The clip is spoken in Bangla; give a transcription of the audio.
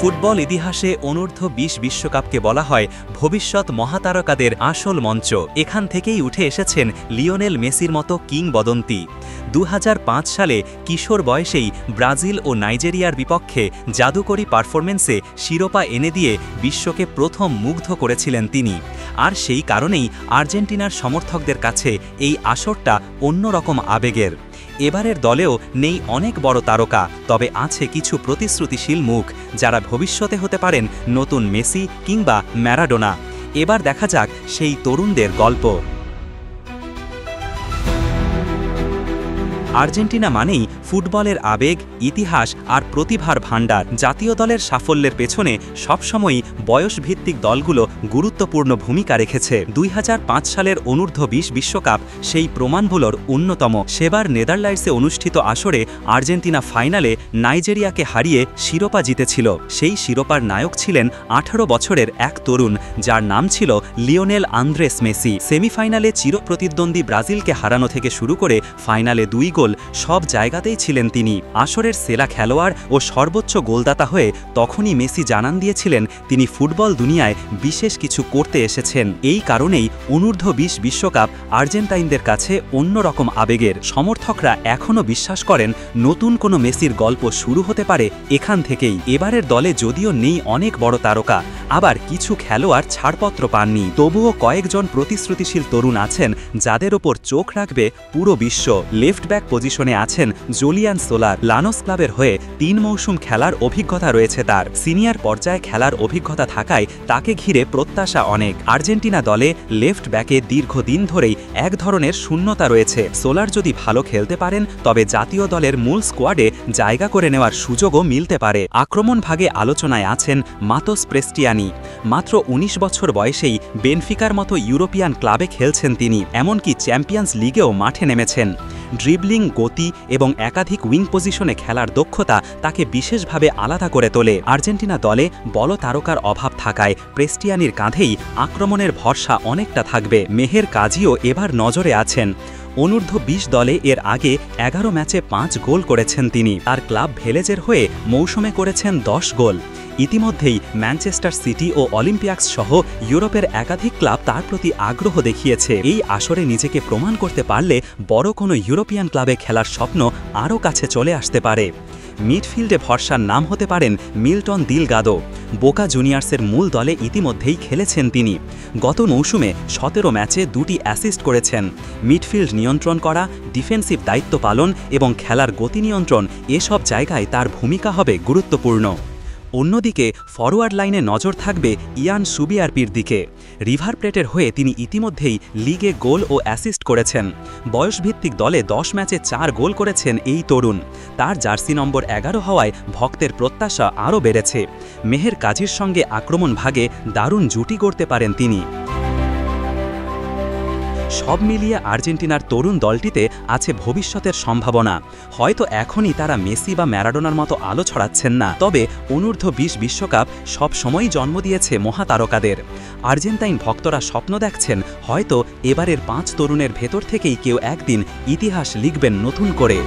ফুটবল ইতিহাসে অনূর্ধ্ব-20 বিশ্বকাপকে বলা হয় ভবিষ্যৎ মহাতারকাদের আসল মঞ্চ। এখান থেকেই উঠে এসেছেন লিওনেল মেসির মতো কিংবদন্তি। 2005 সালে কিশোর বয়সেই ব্রাজিল ও নাইজেরিয়ার বিপক্ষে জাদুকরী পারফরমেন্সে শিরোপা এনে দিয়ে বিশ্বকে প্রথম মুগ্ধ করেছিলেন তিনি। আর সেই কারণেই আর্জেন্টিনার সমর্থকদের কাছে এই আসরটা অন্যরকম আবেগের। এবারের দলেও নেই অনেক বড় তারকা, তবে আছে কিছু প্রতিশ্রুতিশীল মুখ যারা ভবিষ্যতে হতে পারেন নতুন মেসি কিংবা ম্যারাডোনা। এবার দেখা যাক সেই তরুণদের গল্প। আর্জেন্টিনা মানেই ফুটবলের আবেগ, ইতিহাস আর প্রতিভার ভাণ্ডার। জাতীয় দলের সাফল্যের পেছনে সবসময়ই বয়সভিত্তিক দলগুলো গুরুত্বপূর্ণ ভূমিকা রেখেছে। 2005 সালের অনূর্ধ্ব-20 বিশ্বকাপ সেই প্রমাণগুলোর অন্যতম। সেবার নেদারল্যান্ডসে অনুষ্ঠিত আসরে আর্জেন্টিনা ফাইনালে নাইজেরিয়াকে হারিয়ে শিরোপা জিতেছিল। সেই শিরোপার নায়ক ছিলেন 18 বছরের এক তরুণ, যার নাম ছিল লিওনেল আন্দ্রেস মেসি। সেমিফাইনালে চিরপ্রতিদ্বন্দ্বী ব্রাজিলকে হারানো থেকে শুরু করে ফাইনালে 2 গোল, সব জায়গাতেই ছিলেন তিনি। আসরের সেরা খেলোয়াড় ও সর্বোচ্চ গোলদাতা হয়ে তখনই মেসি জানান দিয়েছিলেন তিনি ফুটবল দুনিয়ায় বিশেষ কিছু করতে এসেছেন। এই কারণেই অনূর্ধ্ব-20 বিশ্বকাপ আর্জেন্টাইনদের কাছে অন্যরকম আবেগের। সমর্থকরা এখনও বিশ্বাস করেন নতুন কোনো মেসির গল্প শুরু হতে পারে এখান থেকেই। এবারের দলে যদিও নেই অনেক বড় তারকা, আবার কিছু খেলোয়াড় ছাড়পত্র পাননি, তবুও কয়েকজন প্রতিশ্রুতিশীল তরুণ আছেন যাদের ওপর চোখ রাখবে পুরো বিশ্ব। লেফট ব্যাক পজিশনে আছেন জুলিয়ান সোলার। লানোস ক্লাবের হয়ে 3 মৌসুম খেলার অভিজ্ঞতা রয়েছে তার। সিনিয়র পর্যায়ে খেলার অভিজ্ঞতা থাকায় তাকে ঘিরে প্রত্যাশা অনেক। আর্জেন্টিনা দলে লেফট ব্যাকে দীর্ঘদিন ধরেই এক ধরনের শূন্যতা রয়েছে। সোলার যদি ভালো খেলতে পারেন তবে জাতীয় দলের মূল স্কোয়াডে জায়গা করে নেওয়ার সুযোগও মিলতে পারে। আক্রমণ ভাগে আলোচনায় আছেন মাতোস প্রেস্টিয়ানি। মাত্র 19 বছর বয়সেই বেনফিকার মতো ইউরোপিয়ান ক্লাবে খেলছেন তিনি, এমনকি চ্যাম্পিয়ন্স লিগেও মাঠে নেমেছেন। ড্রিবলিং, গতি এবং একাধিক উইং পজিশনে খেলার দক্ষতা তাকে বিশেষভাবে আলাদা করে তোলে। আর্জেন্টিনা দলে বড় তারকার অভাব থাকায় প্রেস্টিয়ানির কাঁধেই আক্রমণের ভরসা অনেকটা থাকবে। মেহের কাজিও এবার নজরে আছেন। অনূর্ধ্ব-20 দলে এর আগে 11 ম্যাচে 5 গোল করেছেন তিনি। তার ক্লাব ভেলেজের হয়ে মৌসুমে করেছেন 10 গোল। ইতিমধ্যেই ম্যানচেস্টার সিটি ও অলিম্পিয়াক্স সহ ইউরোপের একাধিক ক্লাব তার প্রতি আগ্রহ দেখিয়েছে। এই আসরে নিজেকে প্রমাণ করতে পারলে বড় কোনো ইউরোপিয়ান ক্লাবে খেলার স্বপ্ন আরও কাছে চলে আসতে পারে। মিডফিল্ডে ভরসার নাম হতে পারেন মিল্টন দিলগাদো। বোকা জুনিয়র্সের মূল দলে ইতিমধ্যেই খেলেছেন তিনি। গত মৌসুমে 17 ম্যাচে 2টি অ্যাসিস্ট করেছেন। মিডফিল্ড নিয়ন্ত্রণ করা, ডিফেন্সিভ দায়িত্ব পালন এবং খেলার গতি নিয়ন্ত্রণ, এসব জায়গায় তার ভূমিকা হবে গুরুত্বপূর্ণ। অন্যদিকে ফরওয়ার্ড লাইনে নজর থাকবে ইয়ান সুবিয়ারপির দিকে। রিভার প্লেটের হয়ে তিনি ইতিমধ্যেই লিগে গোল ও অ্যাসিস্ট করেছেন। বয়সভিত্তিক দলে 10 ম্যাচে 4 গোল করেছেন এই তরুণ। তার জার্সি নম্বর 11 হওয়ায় ভক্তের প্রত্যাশা আরও বেড়েছে। মেহের কাজীর সঙ্গে আক্রমণ ভাগে দারুণ জুটি গড়তে পারেন তিনি। সব মিলিয়ে আর্জেন্টিনার তরুণ দলটিতে আছে ভবিষ্যতের সম্ভাবনা। হয়তো এখনই তারা মেসি বা ম্যারাডোনার মতো আলো ছড়াচ্ছেন না, তবে অনূর্ধ্ব-20 বিশ্বকাপ সব সময়ই জন্ম দিয়েছে মহাতারকাদের। আর্জেন্টাইন ভক্তরা স্বপ্ন দেখছেন হয়তো এবারের 5 তরুণের ভেতর থেকেই কেউ একদিন ইতিহাস লিখবেন নতুন করে।